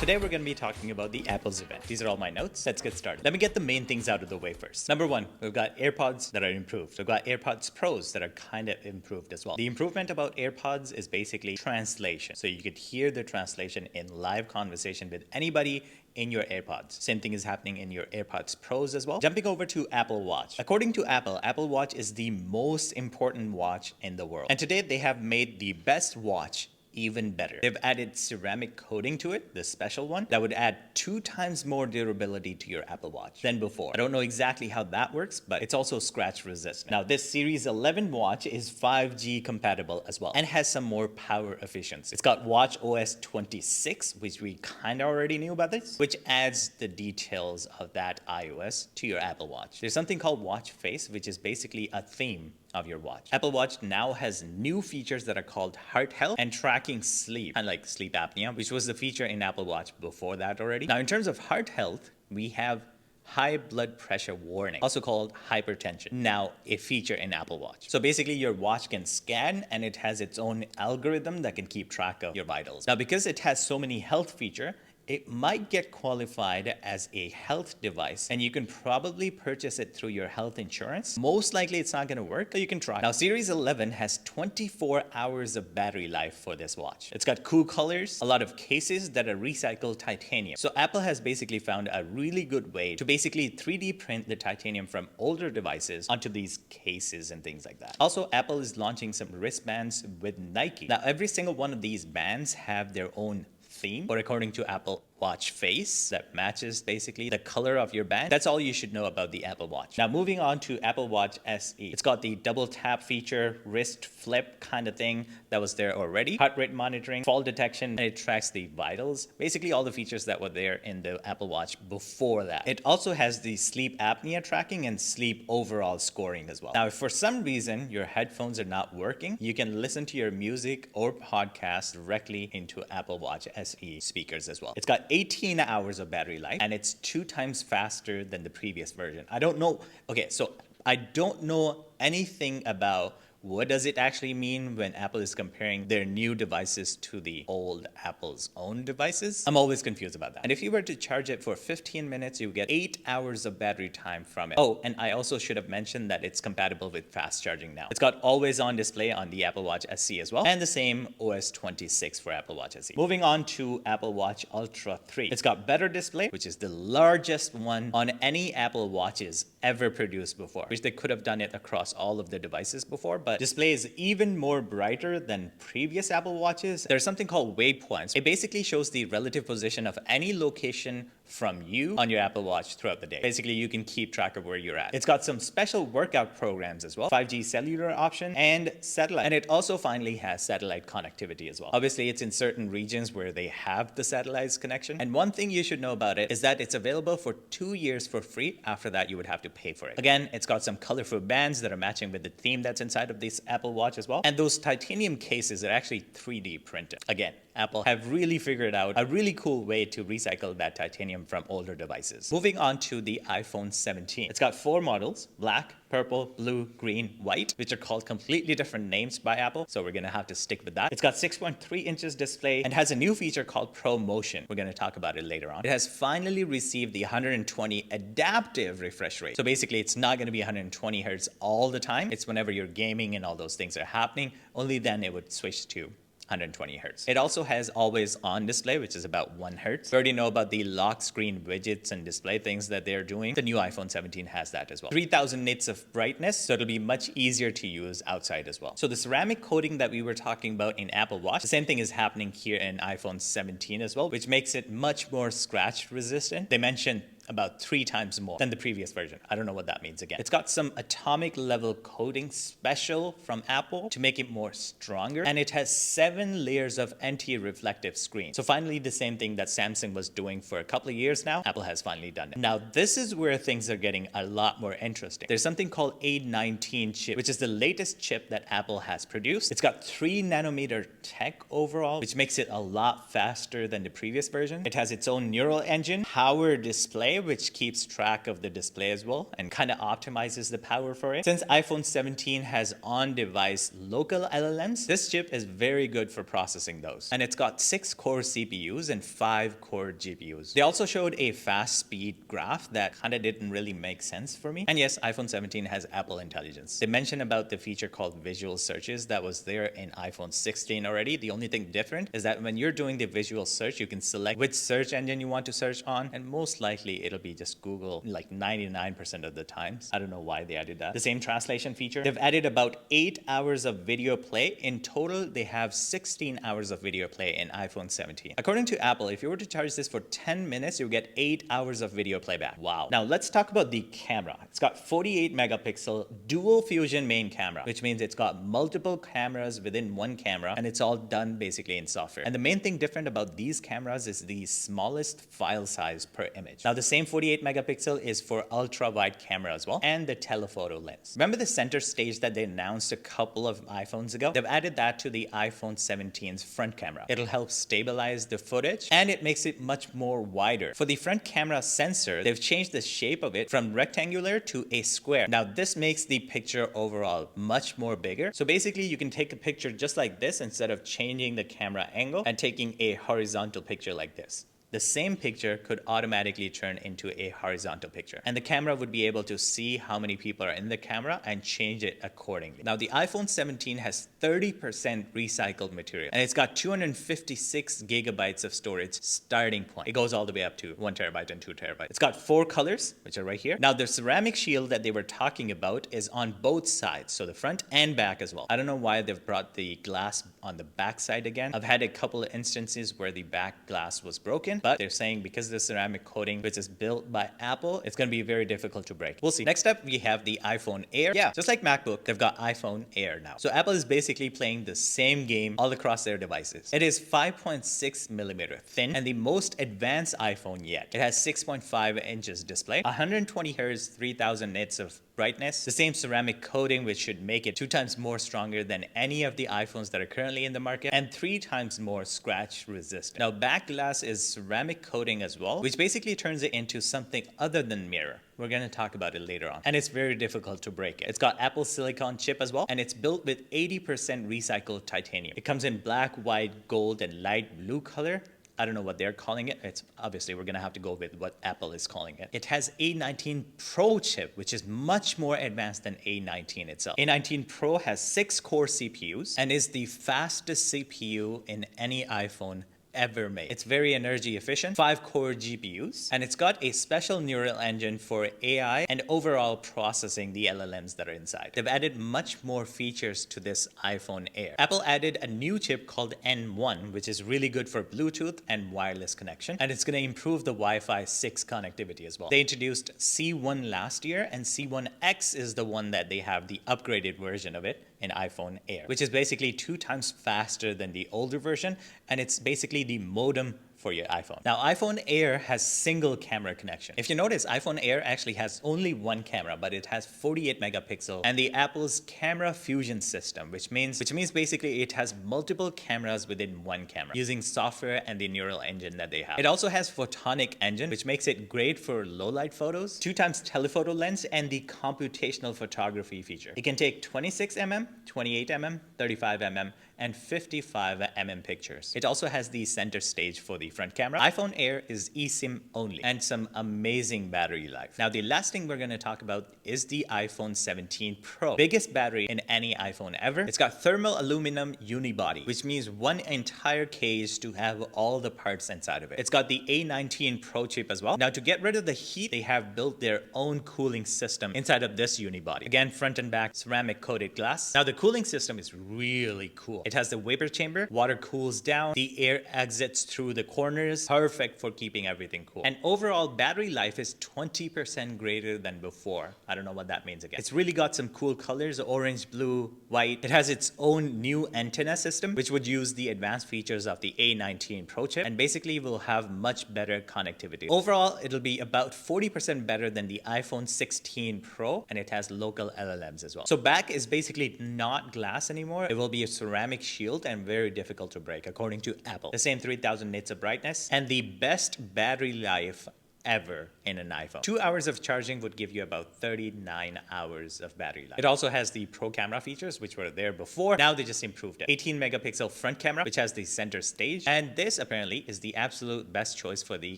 Today we're going to be talking about the Apple's event. These are all my notes. Let's get started. Let me get the main things out of the way first. Number one, we've got AirPods that are improved. We've got AirPods Pros that are kind of improved as well. The improvement about AirPods is basically translation. So you could hear the translation in live conversation with anybody in your AirPods. Same thing is happening in your AirPods Pros as well. Jumping over to Apple Watch. According to Apple, Apple Watch is the most important watch in the world. And today they have made the best watch even better. They've added ceramic coating to it, the special one, that would add 2 times more durability to your Apple Watch than before. I don't know exactly how that works, but it's also scratch resistant. Now, this Series 11 watch is 5G compatible as well and has some more power efficiency. It's got Watch OS 26, which we kind of already knew about this, which adds the details of that iOS to your Apple Watch. There's something called Watch Face, which is basically a theme of your watch. Apple Watch now has new features that are called heart health and tracking sleep, kind of like sleep apnea, which was the feature in Apple Watch before that already. Now, in terms of heart health, we have high blood pressure warning, also called hypertension, now a feature in Apple Watch. So basically your watch can scan and it has its own algorithm that can keep track of your vitals. Now, because it has so many health features, it might get qualified as a health device, and you can probably purchase it through your health insurance. Most likely it's not going to work, but you can try. Now, Series 11 has 24 hours of battery life for this watch. It's got cool colors, a lot of cases that are recycled titanium. So Apple has basically found a really good way to basically 3D print the titanium from older devices onto these cases and things like that. Also, Apple is launching some wristbands with Nike. Now, every single one of these bands have their own theme, or according to Apple Watch Face, that matches basically the color of your band. That's all you should know about the Apple Watch. Now, moving on to Apple Watch SE. It's got the double tap feature, wrist flip kind of thing that was there already, heart rate monitoring, fall detection, and it tracks the vitals. Basically all the features that were there in the Apple Watch before that. It also has the sleep apnea tracking and sleep overall scoring as well. Now, if for some reason your headphones are not working, you can listen to your music or podcast directly into Apple Watch SE speakers as well. It's got 18 hours of battery life, and it's 2 times faster than the previous version. I don't know. Okay, so I don't know anything about what does it actually mean when Apple is comparing their new devices to the old Apple's own devices. I'm always confused about that. And if you were to charge it for 15 minutes, you get 8 hours of battery time from it. Oh, and I also should have mentioned that it's compatible with fast charging now. It's got always on display on the Apple Watch SE as well, and the same OS 26 for Apple Watch SE. Moving on to Apple Watch Ultra 3. It's got better display, which is the largest one on any Apple Watches ever produced before, which they could have done it across all of the devices before, but display is even more brighter than previous Apple Watches. There's something called waypoints. It basically shows the relative position of any location from you on your Apple Watch throughout the day. Basically, you can keep track of where you're at. It's got some special workout programs as well, 5G cellular option, and satellite. And it also finally has satellite connectivity as well. Obviously, it's in certain regions where they have the satellite connection. And one thing you should know about it is that it's available for 2 years for free. After that, you would have to pay for it. Again, it's got some colorful bands that are matching with the theme that's inside of this Apple Watch as well. And those titanium cases are actually 3D printed. Again, Apple have really figured out a really cool way to recycle that titanium from older devices. Moving on to the iPhone 17. It's got 4 models: black, purple, blue, green, white, which are called completely different names by Apple, so we're gonna have to stick with that. It's got 6.3 inches display and has a new feature called Pro Motion. We're gonna talk about it later on. It has finally received the 120 adaptive refresh rate. So basically, it's not gonna be 120 hertz all the time. It's whenever you're gaming and all those things are happening, only then it would switch to 120 hertz. It also has always on display, which is about 1 hertz. We already know about the lock screen widgets and display things that they're doing. The new iPhone 17 has that as well. 3000 nits of brightness, so it'll be much easier to use outside as well. So the ceramic coating that we were talking about in Apple Watch, the same thing is happening here in iPhone 17 as well, which makes it much more scratch resistant. They mentioned about 3 times more than the previous version. I don't know what that means again. It's got some atomic level coating special from Apple to make it more stronger. And it has 7 layers of anti-reflective screen. So finally, the same thing that Samsung was doing for a couple of years now, Apple has finally done it. Now, this is where things are getting a lot more interesting. There's something called A19 chip, which is the latest chip that Apple has produced. It's got 3 nanometer tech overall, which makes it a lot faster than the previous version. It has its own neural engine, power display, display, which keeps track of the display as well and kind of optimizes the power for it. Since iPhone 17 has on-device local LLMs, this chip is very good for processing those. And it's got 6 core CPUs and 5 core GPUs. They also showed a fast speed graph that kind of didn't really make sense for me. And yes, iPhone 17 has Apple Intelligence. They mentioned about the feature called visual searches that was there in iPhone 16 already. The only thing different is that when you're doing the visual search, you can select which search engine you want to search on, and most likely it'll be just Google like 99% of the times. I don't know why they added that. The same translation feature. They've added about 8 hours of video play. In total, they have 16 hours of video play in iPhone 17. According to Apple, if you were to charge this for 10 minutes, you'll get 8 hours of video playback. Wow. Now let's talk about the camera. It's got 48 megapixel dual fusion main camera, which means it's got multiple cameras within one camera, and it's all done basically in software. And the main thing different about these cameras is the smallest file size per image. Now the same 48 megapixel is for ultra wide camera as well, and the telephoto lens. Remember the center stage that they announced a couple of iPhones ago? They've added that to the iPhone 17's front camera. It'll help stabilize the footage, and it makes it much more wider. For the front camera sensor, they've changed the shape of it from rectangular to a square. Now this makes the picture overall much more bigger. So basically you can take a picture just like this instead of changing the camera angle and taking a horizontal picture like this. The same picture could automatically turn into a horizontal picture. And the camera would be able to see how many people are in the camera and change it accordingly. Now the iPhone 17 has 30% recycled material, and it's got 256 gigabytes of storage starting point. It goes all the way up to 1 terabyte and 2 terabytes. It's got 4 colors, which are right here. Now the ceramic shield that they were talking about is on both sides, so the front and back as well. I don't know why they've brought the glass on the back side again. I've had a couple of instances where the back glass was broken, but they're saying because of the ceramic coating, which is built by Apple, it's going to be very difficult to break. We'll see. Next up, we have the iPhone Air. Yeah, just like MacBook, they've got iPhone Air now. So Apple is basically playing the same game all across their devices. It is 5.6 millimeter thin and the most advanced iPhone yet. It has 6.5 inches display, 120 Hz, 3000 nits of brightness, the same ceramic coating which should make it 2 times more stronger than any of the iPhones that are currently in the market, and 3 times more scratch resistant. Now back glass is ceramic coating as well, which basically turns it into something other than mirror. We're going to talk about it later on. And it's very difficult to break it. It's got Apple silicon chip as well, and it's built with 80% recycled titanium. It comes in black, white, gold, and light blue color. I don't know what they're calling it. It's obviously we're going to have to go with what Apple is calling it. It has A19 Pro chip, which is much more advanced than A19 itself. A19 Pro has 6 core CPUs and is the fastest CPU in any iPhone ever made. It's very energy efficient, 5 core GPUs, and it's got a special neural engine for AI and overall processing the LLMs that are inside. They've added much more features to this iPhone Air. Apple added a new chip called N1, which is really good for Bluetooth and wireless connection, and it's going to improve the Wi-Fi 6 connectivity as well. They introduced C1 last year, and C1X is the one that they have the upgraded version of it in iPhone Air, which is basically 2 times faster than the older version, and it's basically the modem for your iPhone. Now, iPhone Air has single camera connection. If you notice, iPhone Air actually has only one camera, but it has 48 megapixel and the Apple's camera fusion system, which means basically it has multiple cameras within one camera using software and the neural engine that they have. It also has photonic engine, which makes it great for low light photos, 2 times telephoto lens, and the computational photography feature. It can take 26 mm, 28 mm, 35 mm, and 55 mm pictures. It also has the center stage for the front camera. iPhone Air is eSIM only and some amazing battery life. Now the last thing we're going to talk about is the iPhone 17 Pro. Biggest battery in any iPhone ever. It's got thermal aluminum unibody, which means one entire case to have all the parts inside of it. It's got the A19 Pro chip as well. Now to get rid of the heat, they have built their own cooling system inside of this unibody. Again, front and back ceramic coated glass. Now the cooling system is really cool. It has the vapor chamber, water cools down, the air exits through the corners, perfect for keeping everything cool. And overall battery life is 20% greater than before. I don't know what that means again. It's really got some cool colors, orange, blue, white. It has its own new antenna system, which would use the advanced features of the A19 Pro chip, and basically will have much better connectivity. Overall, it'll be about 40% better than the iPhone 16 Pro, and it has local LLMs as well. So back is basically not glass anymore. It will be a ceramic shield and very difficult to break according to Apple. The same 3000 nits of brightness and the best battery life ever in an iPhone. 2 hours of charging would give you about 39 hours of battery life. It also has the pro camera features, which were there before. Now they just improved it. 18 megapixel front camera, which has the center stage. And this apparently is the absolute best choice for the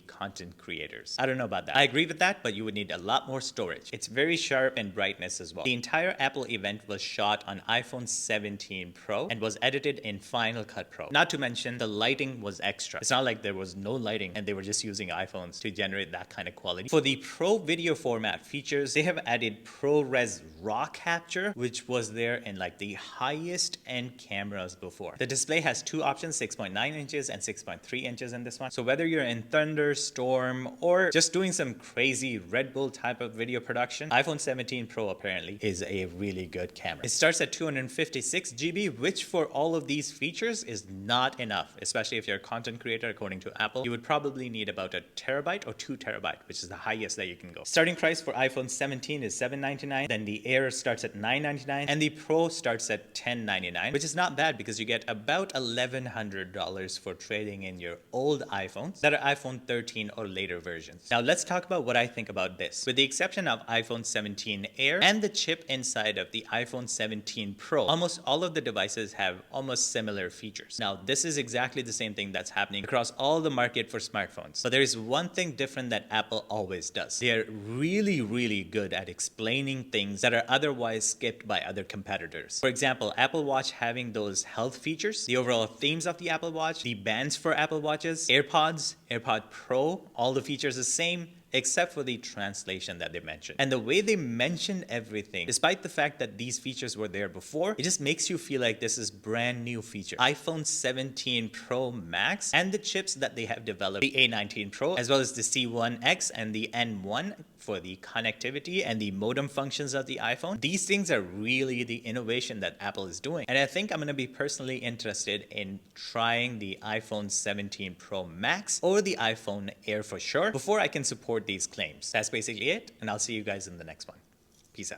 content creators. I don't know about that. I agree with that, but you would need a lot more storage. It's very sharp in brightness as well. The entire Apple event was shot on iPhone 17 Pro and was edited in Final Cut Pro. Not to mention the lighting was extra. It's not like there was no lighting and they were just using iPhones to generate that kind of quality. For the Pro video format features, they have added ProRes RAW capture, which was there in like the highest end cameras before. The display has two options, 6.9 inches and 6.3 inches in this one. So whether you're in thunderstorm or just doing some crazy Red Bull type of video production, iPhone 17 Pro apparently is a really good camera. It starts at 256 GB, which for all of these features is not enough, especially if you're a content creator. According to Apple, you would probably need about a terabyte or 2 terabyte, which is the highest that you can go. Starting price for iPhone 17 is $799, then the Air starts at $999, and the Pro starts at $1099, which is not bad because you get about $1,100 for trading in your old iPhones that are iPhone 13 or later versions. Now let's talk about what I think about this. With the exception of iPhone 17 Air and the chip inside of the iPhone 17 Pro, almost all of the devices have almost similar features. Now this is exactly the same thing that's happening across all the market for smartphones. But there is one thing different that Apple always does. They're really good at explaining things that are otherwise skipped by other competitors. For example, Apple Watch having those health features, the overall themes of the Apple Watch, the bands for Apple Watches, AirPods, AirPod Pro, all the features the same, except for the translation that they mentioned. And the way they mention everything, despite the fact that these features were there before, it just makes you feel like this is brand new feature. iPhone 17 Pro Max and the chips that they have developed, the A19 Pro, as well as the C1X and the N1 for the connectivity and the modem functions of the iPhone. These things are really the innovation that Apple is doing. And I think I'm gonna be personally interested in trying the iPhone 17 Pro Max or the iPhone Air for sure before I can support these claims. That's basically it, and I'll see you guys in the next one. Peace out.